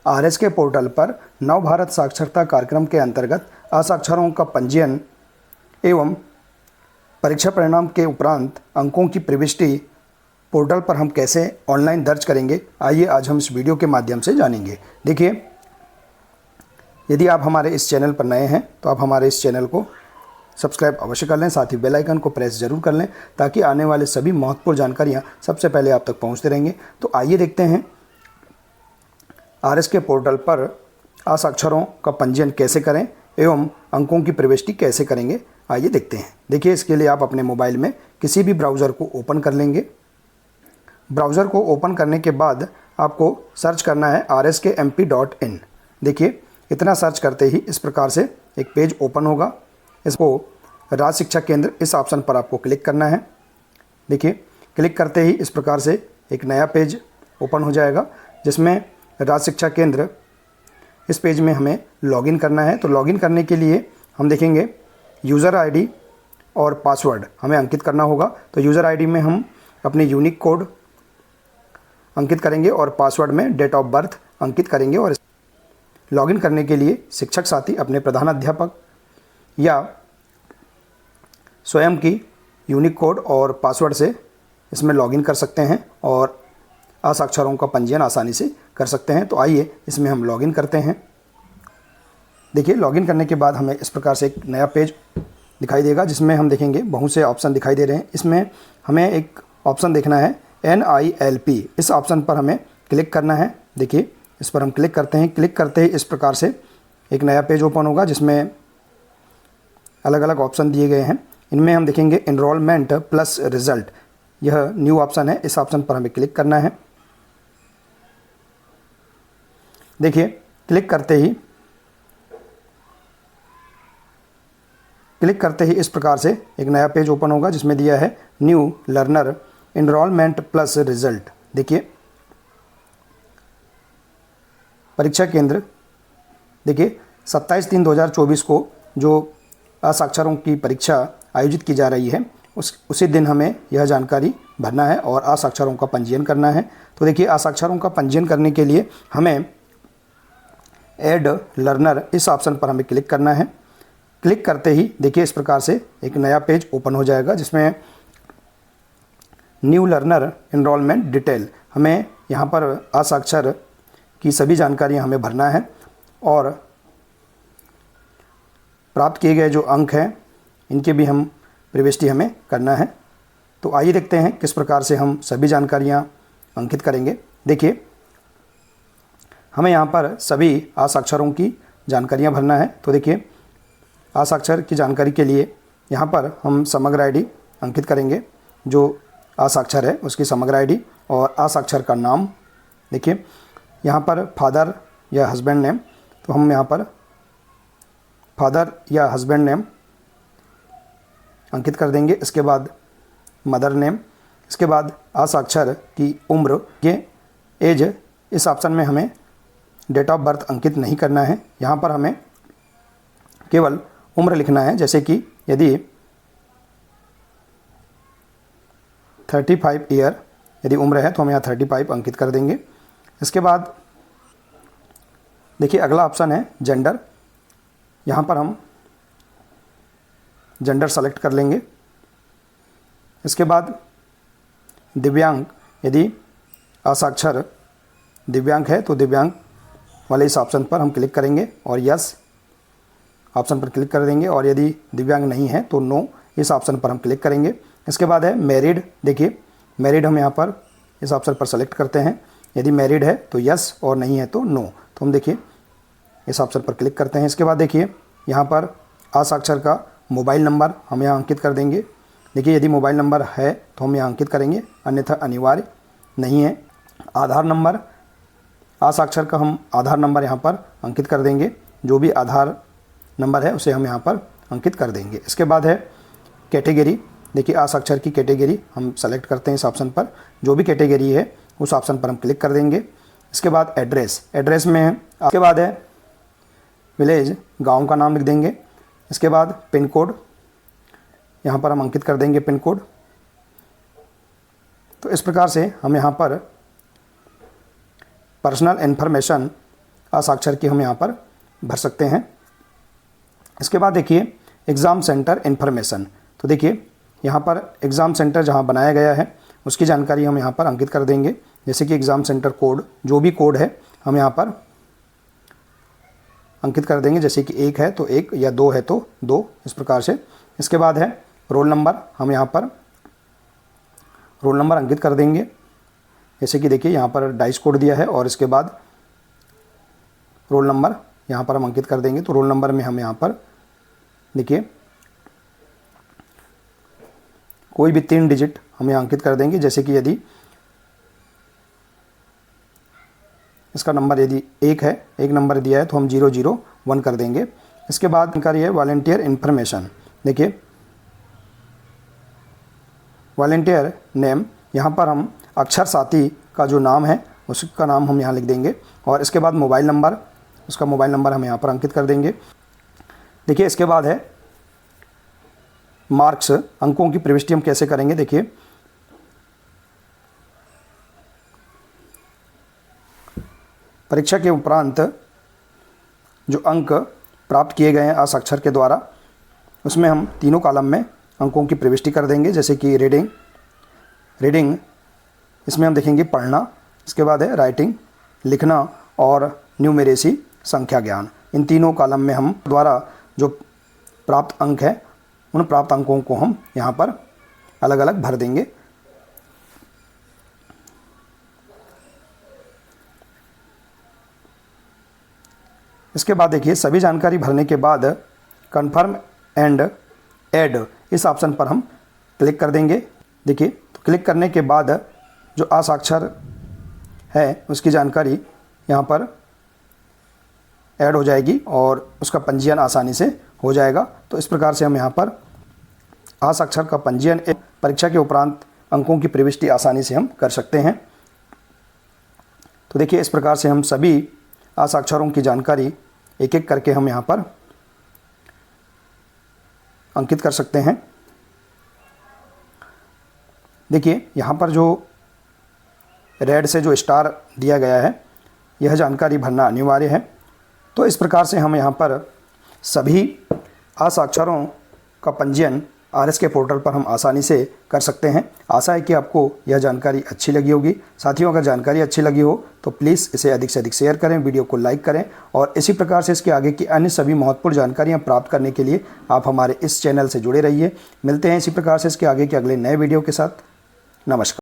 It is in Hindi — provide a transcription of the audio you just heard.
आरएस के पोर्टल पर नव भारत साक्षरता कार्यक्रम के अंतर्गत असाक्षरों का पंजीयन एवं परीक्षा परिणाम के उपरांत अंकों की प्रविष्टि पोर्टल पर हम कैसे ऑनलाइन दर्ज करेंगे, आइए आज हम इस वीडियो के माध्यम से जानेंगे। देखिए, यदि आप हमारे इस चैनल पर नए हैं तो आप हमारे इस चैनल को सब्सक्राइब अवश्य कर लें, साथ ही बेल आइकन को प्रेस जरूर कर लें ताकि आने वाले सभी महत्वपूर्ण जानकारियां सबसे पहले आप तक पहुंचते रहेंगे। तो आइए देखते हैं आरएस के पोर्टल पर असाक्षरों का पंजीयन कैसे करें एवं अंकों की प्रविष्टि कैसे करेंगे, आइए देखते हैं। देखिए, इसके लिए आप अपने मोबाइल में किसी भी ब्राउज़र को ओपन कर लेंगे। ब्राउज़र को ओपन करने के बाद आपको सर्च करना है rskmp.in। देखिए, इतना सर्च करते ही इस प्रकार से एक पेज ओपन होगा। इसको राज्य शिक्षा केंद्र इस ऑप्शन पर आपको क्लिक करना है। देखिए, क्लिक करते ही इस प्रकार से एक नया पेज ओपन हो जाएगा जिसमें राज्य शिक्षा केंद्र, इस पेज में हमें लॉगिन करना है। तो लॉगिन करने के लिए हम देखेंगे यूज़र आईडी और पासवर्ड हमें अंकित करना होगा। तो यूज़र आईडी में हम अपनी यूनिक कोड अंकित करेंगे और पासवर्ड में डेट ऑफ बर्थ अंकित करेंगे। और लॉगिन करने के लिए शिक्षक साथी अपने प्रधानाध्यापक या स्वयं की यूनिक कोड और पासवर्ड से इसमें लॉगिन कर सकते हैं और असाक्षरों का पंजीयन आसानी से कर सकते हैं। तो आइए इसमें हम लॉगिन करते हैं। देखिए, लॉगिन करने के बाद हमें इस प्रकार से एक नया पेज दिखाई देगा जिसमें हम देखेंगे बहुत से ऑप्शन दिखाई दे रहे हैं। इसमें हमें एक ऑप्शन देखना है NILP, इस ऑप्शन पर हमें क्लिक करना है। देखिए, इस पर हम क्लिक करते हैं। क्लिक करते ही इस प्रकार से एक नया पेज ओपन होगा जिसमें अलग अलग ऑप्शन दिए गए हैं। इनमें हम देखेंगे एनरोलमेंट प्लस रिज़ल्ट, यह न्यू ऑप्शन है, इस ऑप्शन पर हमें क्लिक करना है। देखिए, क्लिक करते ही इस प्रकार से एक नया पेज ओपन होगा जिसमें दिया है new learner enrolment plus result. देखिए, परीक्षा केंद्र, देखिए 27/3/2024 को जो असाक्षरों की परीक्षा आयोजित की जा रही है उसी दिन हमें यह जानकारी भरना है और असाक्षरों का पंजीयन करना है। तो देखिए, असाक्षरों का पंजीयन करने के लिए हमें ऐड लर्नर, इस ऑप्शन पर हमें क्लिक करना है। क्लिक करते ही देखिए इस प्रकार से एक नया पेज ओपन हो जाएगा जिसमें न्यू लर्नर एनरोलमेंट डिटेल, हमें यहाँ पर असाक्षर की सभी जानकारियाँ हमें भरना है और प्राप्त किए गए जो अंक हैं इनके भी हम प्रविष्टि हमें करना है। तो आइए देखते हैं किस प्रकार से हम सभी जानकारियाँ अंकित करेंगे। देखिए, हमें यहाँ पर सभी असाक्षरों की जानकारियाँ भरना है। तो देखिए, असाक्षर की जानकारी के लिए यहाँ पर हम समग्र आईडी अंकित करेंगे, जो असाक्षर है उसकी समग्र आईडी और असाक्षर का नाम। देखिए, यहाँ पर फादर या हस्बैंड नेम, तो हम यहाँ पर फादर या हस्बैंड नेम अंकित कर देंगे। इसके बाद मदर नेम, इसके बाद असाक्षर की उम्र, ये एज, इस ऑप्शन में हमें डेट ऑफ बर्थ अंकित नहीं करना है। यहाँ पर हमें केवल उम्र लिखना है, जैसे कि यदि 35 ईयर यदि उम्र है तो हम यहाँ 35 अंकित कर देंगे। इसके बाद देखिए, अगला ऑप्शन है जेंडर, यहाँ पर हम जेंडर सेलेक्ट कर लेंगे। इसके बाद दिव्यांग, यदि असाक्षर दिव्यांग है तो दिव्यांग वाले इस ऑप्शन पर हम क्लिक करेंगे और यस ऑप्शन पर क्लिक कर देंगे, और यदि दिव्यांग नहीं है तो नो, इस ऑप्शन पर हम क्लिक करेंगे। इसके बाद है मैरिड। देखिए, मैरिड हम यहाँ पर इस ऑप्शन पर सेलेक्ट करते हैं, यदि मैरिड है तो यस और नहीं है तो नो। तो हम देखिए इस ऑप्शन पर क्लिक करते हैं। इसके बाद देखिए, यहाँ पर असाक्षर का मोबाइल नंबर हम यहाँ अंकित कर देंगे। देखिए, यदि मोबाइल नंबर है तो हम यहाँ अंकित करेंगे, अन्यथा अनिवार्य नहीं है। आधार नंबर, असाक्षर का हम आधार नंबर यहाँ पर अंकित कर देंगे, जो भी आधार नंबर है उसे हम यहाँ पर अंकित कर देंगे। इसके बाद है कैटेगरी। देखिए, असाक्षर की कैटेगरी हम सेलेक्ट करते हैं इस ऑप्शन पर, जो भी कैटेगरी है उस ऑप्शन पर हम क्लिक कर देंगे। इसके बाद एड्रेस में है। इसके बाद है विलेज, गांव का नाम लिख देंगे। इसके बाद पिन कोड, यहाँ पर हम अंकित कर देंगे पिन कोड। तो इस प्रकार से हम यहाँ पर पर्सनल इन्फॉर्मेशन असाक्षर की हम यहाँ पर भर सकते हैं। इसके बाद देखिए एग्ज़ाम सेंटर इन्फॉर्मेशन। तो देखिए यहाँ पर एग्ज़ाम सेंटर जहाँ बनाया गया है उसकी जानकारी हम यहाँ पर अंकित कर देंगे। जैसे कि एग्ज़ाम सेंटर कोड, जो भी कोड है हम यहाँ पर अंकित कर देंगे। जैसे कि 1 है तो 1 या 2 है तो 2, इस प्रकार से। इसके बाद है रोल नंबर, हम यहाँ पर रोल नंबर अंकित कर देंगे। जैसे कि देखिए यहाँ पर डाइस कोड दिया है और इसके बाद रोल नंबर यहाँ पर हम अंकित कर देंगे। तो रोल नंबर में हम यहाँ पर देखिए कोई भी 3 डिजिट हम यहाँ अंकित कर देंगे। जैसे कि यदि इसका नंबर यदि 1 है, 1 नंबर दिया है तो हम 001 कर देंगे। इसके बाद जानकारी है वॉलंटियर इन्फॉर्मेशन। देखिए वॉलंटियर नेम, यहाँ पर हम अक्षर साथी का जो नाम है उसका नाम हम यहाँ लिख देंगे और इसके बाद मोबाइल नंबर, उसका मोबाइल नंबर हम यहाँ पर अंकित कर देंगे। देखिए इसके बाद है मार्क्स, अंकों की प्रविष्टि हम कैसे करेंगे। देखिए परीक्षा के उपरांत जो अंक प्राप्त किए गए हैं असाक्षर के द्वारा, उसमें हम तीनों कॉलम में अंकों की प्रविष्टि कर देंगे। जैसे कि रीडिंग इसमें हम देखेंगे पढ़ना, इसके बाद है राइटिंग लिखना और न्यूमेरेसी संख्या ज्ञान। इन तीनों कॉलम में हम द्वारा जो प्राप्त अंक है उन प्राप्त अंकों को हम यहाँ पर अलग अलग भर देंगे। इसके बाद देखिए सभी जानकारी भरने के बाद कन्फर्म एंड ऐड इस ऑप्शन पर हम क्लिक कर देंगे। देखिए तो क्लिक करने के बाद जो असाक्षर है उसकी जानकारी यहाँ पर ऐड हो जाएगी और उसका पंजीयन आसानी से हो जाएगा। तो इस प्रकार से हम यहाँ पर असाक्षर का पंजीयन परीक्षा के उपरांत अंकों की प्रविष्टि आसानी से हम कर सकते हैं। तो देखिए इस प्रकार से हम सभी असाक्षरों की जानकारी एक एक करके हम यहाँ पर अंकित कर सकते हैं। देखिए यहाँ पर जो रेड से जो स्टार दिया गया है यह जानकारी भरना अनिवार्य है। तो इस प्रकार से हम यहाँ पर सभी असाक्षरों का पंजीयन RSK पोर्टल पर हम आसानी से कर सकते हैं। आशा है कि आपको यह जानकारी अच्छी लगी होगी। साथियों अगर जानकारी अच्छी लगी हो तो प्लीज़ इसे अधिक से अधिक शेयर करें, वीडियो को लाइक करें और इसी प्रकार से इसके आगे की अन्य सभी महत्वपूर्ण जानकारियां प्राप्त करने के लिए आप हमारे इस चैनल से जुड़े रहिए। मिलते हैं इसी प्रकार से इसके आगे के अगले नए वीडियो के साथ। नमस्कार।